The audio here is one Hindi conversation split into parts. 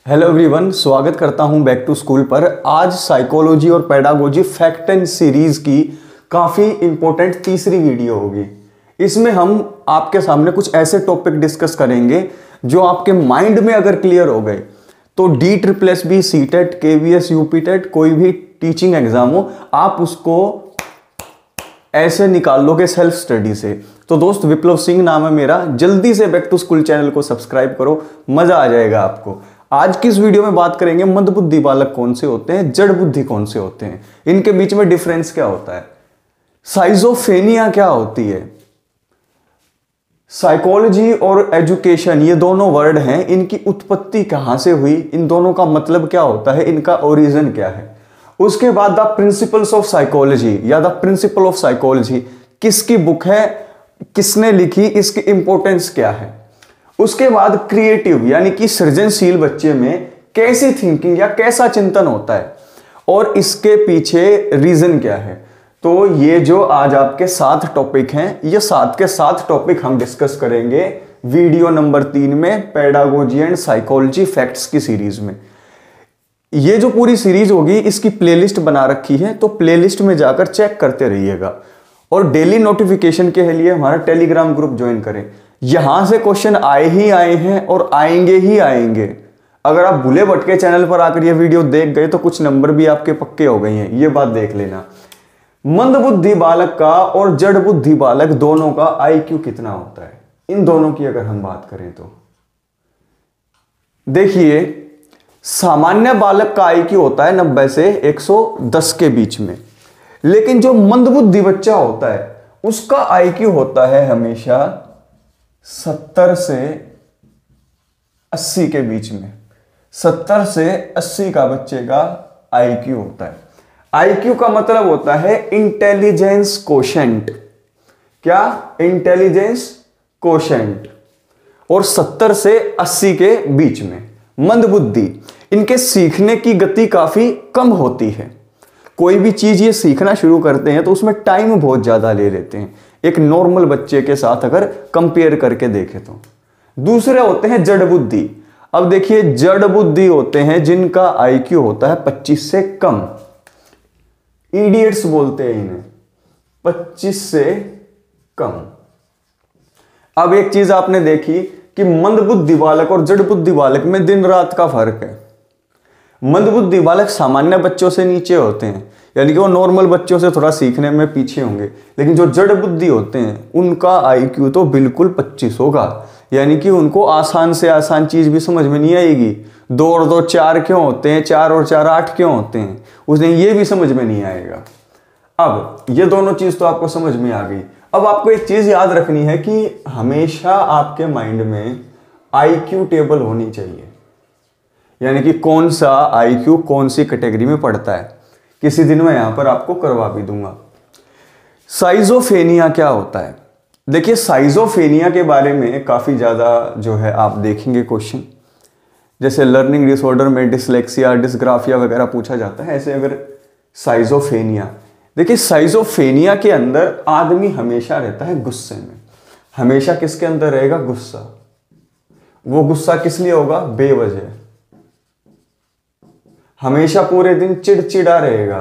हेलो एवरीवन, स्वागत करता हूं बैक टू स्कूल पर। आज साइकोलॉजी और पेडागोजी फैक्ट एंड सीरीज की काफ़ी इंपॉर्टेंट तीसरी वीडियो होगी। इसमें हम आपके सामने कुछ ऐसे टॉपिक डिस्कस करेंगे जो आपके माइंड में अगर क्लियर हो गए तो DSSS, CTET, KVS, UPTET कोई भी टीचिंग एग्जाम हो आप उसको ऐसे निकाल लोगे सेल्फ स्टडी से। तो दोस्त विप्लव सिंह नाम है मेरा। जल्दी से बैक टू स्कूल चैनल को सब्सक्राइब करो, मजा आ जाएगा आपको। आज की इस वीडियो में बात करेंगे मंदबुद्धि बालक कौन से होते हैं, जड़ बुद्धि कौन से होते हैं, इनके बीच में डिफरेंस क्या होता है, साइजोफेनिया क्या होती है। साइकोलॉजी और एजुकेशन ये दोनों वर्ड हैं, इनकी उत्पत्ति कहां से हुई, इन दोनों का मतलब क्या होता है, इनका ओरिजिन क्या है। उसके बाद द प्रिंसिपल्स ऑफ साइकोलॉजी या द प्रिंसिपल ऑफ साइकोलॉजी किसकी बुक है, किसने लिखी, इसकी इंपॉर्टेंस क्या है। उसके बाद क्रिएटिव यानी कि सृजनशील बच्चे में कैसी थिंकिंग या कैसा चिंतन होता है और इसके पीछे रीजन क्या है। तो ये जो आज आपके 7 टॉपिक हैं, ये 7 के 7 टॉपिक हम डिस्कस करेंगे वीडियो नंबर 3 में, पेडागोजी एंड साइकोलॉजी फैक्ट्स की सीरीज में। ये जो पूरी सीरीज होगी इसकी प्लेलिस्ट बना रखी है, तो प्लेलिस्ट में जाकर चेक करते रहिएगा और डेली नोटिफिकेशन के लिए हमारा टेलीग्राम ग्रुप ज्वाइन करें। यहां से क्वेश्चन आए ही आए हैं और आएंगे ही आएंगे। अगर आप भूले भटके चैनल पर आकर ये वीडियो देख गए तो कुछ नंबर भी आपके पक्के हो गए हैं, ये बात देख लेना। मंदबुद्धि बालक का और जड़ बुद्धि बालक दोनों का IQ कितना होता है, इन दोनों की अगर हम बात करें तो देखिए, सामान्य बालक का IQ होता है 90 से 110 के बीच में, लेकिन जो मंदबुद्धि बच्चा होता है उसका IQ होता है हमेशा 70 से 80 के बीच में। 70 से 80 का बच्चे का IQ होता है। IQ का मतलब होता है इंटेलिजेंस कोशेंट। क्या? Intelligence quotient. और 70 से 80 के बीच में मंदबुद्धि, इनके सीखने की गति काफी कम होती है। कोई भी चीज ये सीखना शुरू करते हैं तो उसमें टाइम बहुत ज्यादा ले लेते हैं, एक नॉर्मल बच्चे के साथ अगर कंपेयर करके देखें तो। दूसरे होते हैं जड़ बुद्धि। अब देखिए, जड़ बुद्धि होते हैं जिनका IQ होता है 25 से कम। इडियट्स बोलते हैं इन्हें, 25 से कम। अब एक चीज आपने देखी कि मंदबुद्धि बालक और जड़ बुद्धि बालक में दिन रात का फर्क है। मंदबुद्धि बालक सामान्य बच्चों से नीचे होते हैं, यानी कि वो नॉर्मल बच्चों से थोड़ा सीखने में पीछे होंगे, लेकिन जो जड़ बुद्धि होते हैं उनका IQ तो बिल्कुल 25 होगा, यानी कि उनको आसान से आसान चीज भी समझ में नहीं आएगी। 2 और 2 4 क्यों होते हैं, 4 और 4 8 क्यों होते हैं, उन्हें ये भी समझ में नहीं आएगा। अब ये दोनों चीज तो आपको समझ में आ गई। अब आपको एक चीज याद रखनी है कि हमेशा आपके माइंड में IQ टेबल होनी चाहिए, यानी कि कौन सा IQ कौन सी कैटेगरी में पड़ता है। किसी दिन मैं यहां पर आपको करवा भी दूंगा। साइजोफेनिया क्या होता है? देखिए, साइजोफेनिया के बारे में काफी ज्यादा जो है आप देखेंगे क्वेश्चन, जैसे लर्निंग डिसऑर्डर में डिसलेक्सिया, डिसग्राफिया वगैरह पूछा जाता है। ऐसे अगर साइजोफेनिया, देखिए साइजोफेनिया के अंदर आदमी हमेशा रहता है गुस्से में। हमेशा किसके अंदर रहेगा? गुस्सा। वो गुस्सा किस लिए होगा? बेवजह। हमेशा पूरे दिन चिड़चिड़ा रहेगा।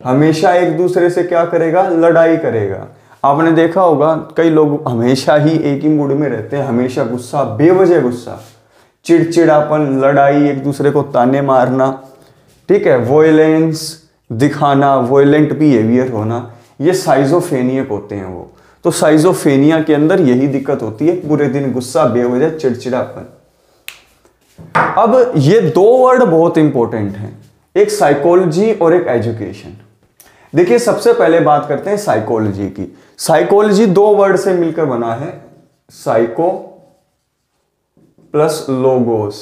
हमेशा एक दूसरे से क्या करेगा? लड़ाई करेगा। आपने देखा होगा कई लोग हमेशा ही एक ही मूड में रहते हैं, हमेशा गुस्सा, बेवजह गुस्सा, चिड़चिड़ापन, लड़ाई, एक दूसरे को ताने मारना, ठीक है, वॉयलेंस दिखाना, वॉयलेंट बिहेवियर होना, ये साइजोफेनियक होते हैं वो। तो साइजोफेनिया के अंदर यही दिक्कत होती है, पूरे दिन गुस्सा, बेवजह चिड़चिड़ापन। अब ये 2 वर्ड बहुत इंपॉर्टेंट हैं, एक साइकोलॉजी और एक एजुकेशन। देखिए, सबसे पहले बात करते हैं साइकोलॉजी की। साइकोलॉजी 2 वर्ड से मिलकर बना है, साइको प्लस लोगोस,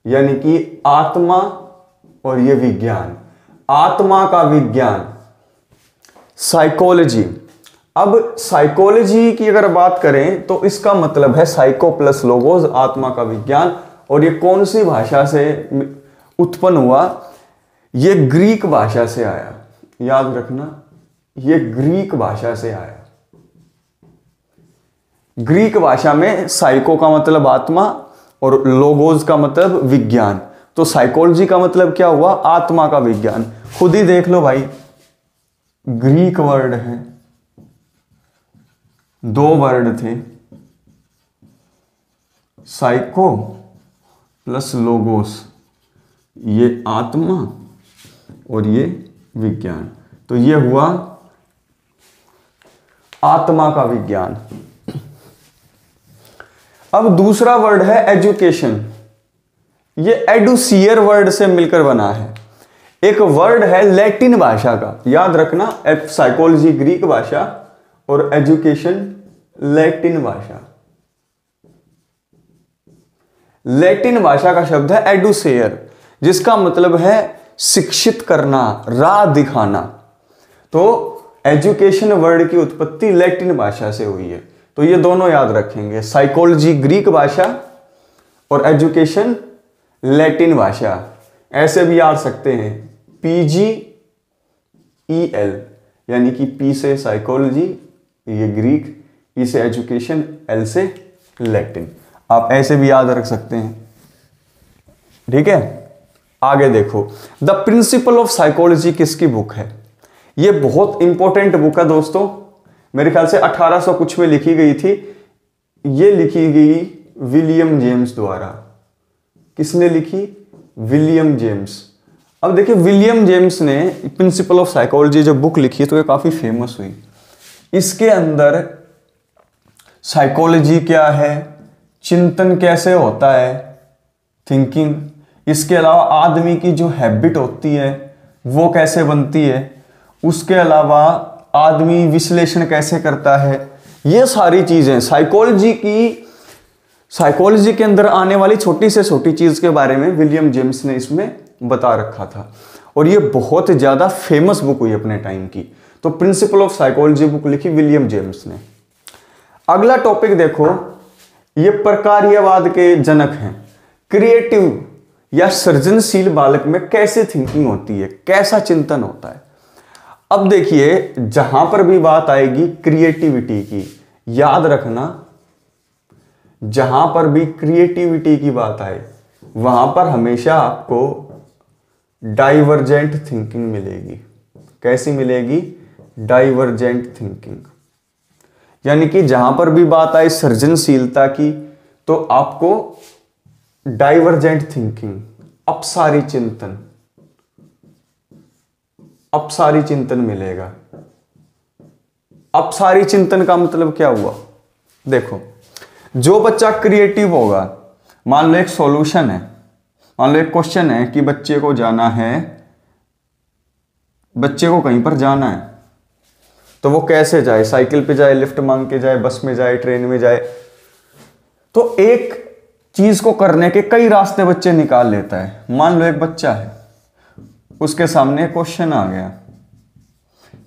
यानी कि आत्मा और ये विज्ञान, आत्मा का विज्ञान, साइकोलॉजी। अब साइकोलॉजी की अगर बात करें तो इसका मतलब है साइको प्लस लोगोस, आत्मा का विज्ञान। और ये कौन सी भाषा से उत्पन्न हुआ? ये ग्रीक भाषा से आया, याद रखना, ये ग्रीक भाषा से आया। ग्रीक भाषा में साइको का मतलब आत्मा और लोगोस का मतलब विज्ञान। तो साइकोलॉजी का मतलब क्या हुआ? आत्मा का विज्ञान। खुद ही देख लो भाई, ग्रीक वर्ड है, 2 वर्ड थे, साइको प्लस लोगोस, ये आत्मा और ये विज्ञान। तो ये हुआ आत्मा का विज्ञान। अब दूसरा वर्ड है एजुकेशन। ये एडुसियर वर्ड से मिलकर बना है। एक वर्ड है लैटिन भाषा का, याद रखना, साइकोलॉजी ग्रीक भाषा और एजुकेशन लैटिन भाषा। लैटिन भाषा का शब्द है एडुसेयर, जिसका मतलब है शिक्षित करना, राह दिखाना। तो एजुकेशन वर्ड की उत्पत्ति लैटिन भाषा से हुई है। तो ये दोनों याद रखेंगे, साइकोलॉजी ग्रीक भाषा और एजुकेशन लैटिन भाषा। ऐसे भी याद सकते हैं, PGEL, यानी कि P से साइकोलॉजी, ये ग्रीक, E से एजुकेशन, L से लैटिन। आप ऐसे भी याद रख सकते हैं। ठीक है, आगे देखो, द प्रिंसिपल ऑफ साइकोलॉजी किसकी बुक है? ये बहुत इंपॉर्टेंट बुक है दोस्तों, मेरे ख्याल से 1800 कुछ में लिखी गई थी। ये लिखी गई विलियम जेम्स द्वारा। किसने लिखी? William James. अब देखिए, विलियम जेम्स ने प्रिंसिपल ऑफ साइकोलॉजी जो बुक लिखी तो ये काफी फेमस हुई। इसके अंदर साइकोलॉजी क्या है, चिंतन कैसे होता है, थिंकिंग, इसके अलावा आदमी की जो हैबिट होती है वो कैसे बनती है, उसके अलावा आदमी विश्लेषण कैसे करता है, ये सारी चीजें साइकोलॉजी के अंदर आने वाली छोटी से छोटी चीज के बारे में विलियम जेम्स ने इसमें बता रखा था। और ये बहुत ज्यादा फेमस बुक हुई अपने टाइम की। तो प्रिंसिपल ऑफ साइकोलॉजी बुक लिखी विलियम जेम्स ने। अगला टॉपिक देखो, ये प्रकार्यवाद के जनक हैं। क्रिएटिव या सृजनशील बालक में कैसे थिंकिंग होती है, कैसा चिंतन होता है। अब देखिए, जहां पर भी बात आएगी क्रिएटिविटी की, याद रखना, जहां पर भी क्रिएटिविटी की बात आए वहां पर हमेशा आपको डाइवर्जेंट थिंकिंग मिलेगी। कैसी मिलेगी? Divergent thinking. यानी कि जहां पर भी बात आए सृजनशीलता की तो आपको डाइवर्जेंट थिंकिंग, अपसारी चिंतन मिलेगा। अपसारी चिंतन का मतलब क्या हुआ? देखो, जो बच्चा क्रिएटिव होगा, मान लो एक सॉल्यूशन है, मान लो एक क्वेश्चन है कि बच्चे को कहीं पर जाना है, तो वो कैसे जाए? साइकिल पे जाए, लिफ्ट मांग के जाए, बस में जाए, ट्रेन में जाए। तो एक चीज को करने के कई रास्ते बच्चे निकाल लेता है। मान लो एक बच्चा है, उसके सामने क्वेश्चन आ गया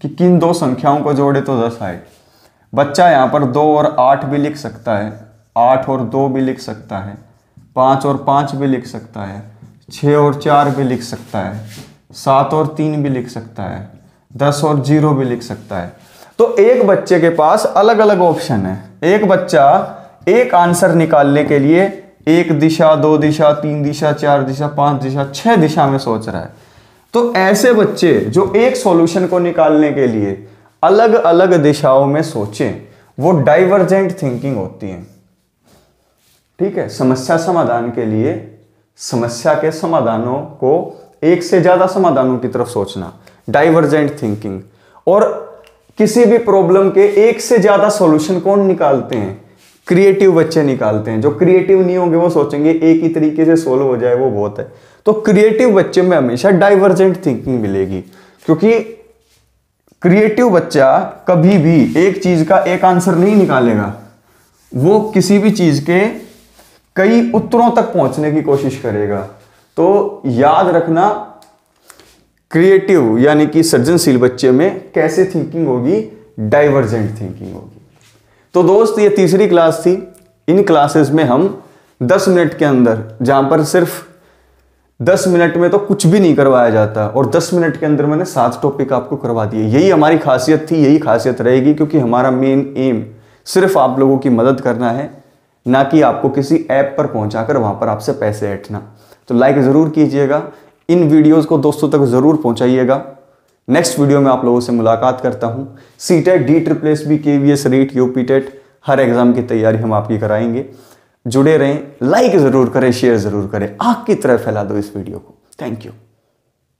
कि किन 2 संख्याओं को जोड़े तो 10 आए। बच्चा यहां पर 2 और 8 भी लिख सकता है, 8 और 2 भी लिख सकता है, 5 और 5 भी लिख सकता है, 6 और 4 भी लिख सकता है, 7 और 3 भी लिख सकता है, 10 और 0 भी लिख सकता है। तो एक बच्चे के पास अलग अलग ऑप्शन है। एक बच्चा एक आंसर निकालने के लिए 1 दिशा, 2 दिशा, 3 दिशा, 4 दिशा, 5 दिशा, 6 दिशा में सोच रहा है। तो ऐसे बच्चे जो एक सॉल्यूशन को निकालने के लिए अलग अलग दिशाओं में सोचें, वो डाइवर्जेंट थिंकिंग होती है। ठीक है, समस्या समाधान के लिए समस्या के समाधानों को एक से ज्यादा समाधानों की तरफ सोचना, डाइवर्जेंट थिंकिंग। और किसी भी प्रॉब्लम के एक से ज्यादा सॉल्यूशन कौन निकालते हैं? क्रिएटिव बच्चे निकालते हैं। जो क्रिएटिव नहीं होंगे वो सोचेंगे एक ही तरीके से सोल्व हो जाए वो बहुत है। तो क्रिएटिव बच्चे में हमेशा डाइवर्जेंट थिंकिंग मिलेगी, क्योंकि क्रिएटिव बच्चा कभी भी एक चीज का एक आंसर नहीं निकालेगा, वो किसी भी चीज के कई उत्तरों तक पहुंचने की कोशिश करेगा। तो याद रखना, क्रिएटिव यानी कि सृजनशील बच्चे में कैसे थिंकिंग होगी? डाइवर्जेंट थिंकिंग होगी। तो दोस्त, ये तीसरी क्लास थी। इन क्लासेस में हम 10 मिनट के अंदर, जहां पर सिर्फ 10 मिनट में तो कुछ भी नहीं करवाया जाता, और 10 मिनट के अंदर मैंने 7 टॉपिक आपको करवा दिए। यही हमारी खासियत थी, यही खासियत रहेगी, क्योंकि हमारा मेन एम सिर्फ आप लोगों की मदद करना है, ना कि आपको किसी ऐप पर पहुंचाकर वहां पर आपसे पैसे ऐंठना। तो लाइक ज़रूर कीजिएगा, इन वीडियोज़ को दोस्तों तक ज़रूर पहुंचाइएगा। नेक्स्ट वीडियो में आप लोगों से मुलाकात करता हूं। CTET, DSSS, KVS, REET, UP TET, हर एग्जाम की तैयारी हम आपकी कराएंगे। जुड़े रहें, लाइक ज़रूर करें, शेयर ज़रूर करें, आग की तरह फैला दो इस वीडियो को। Thank you.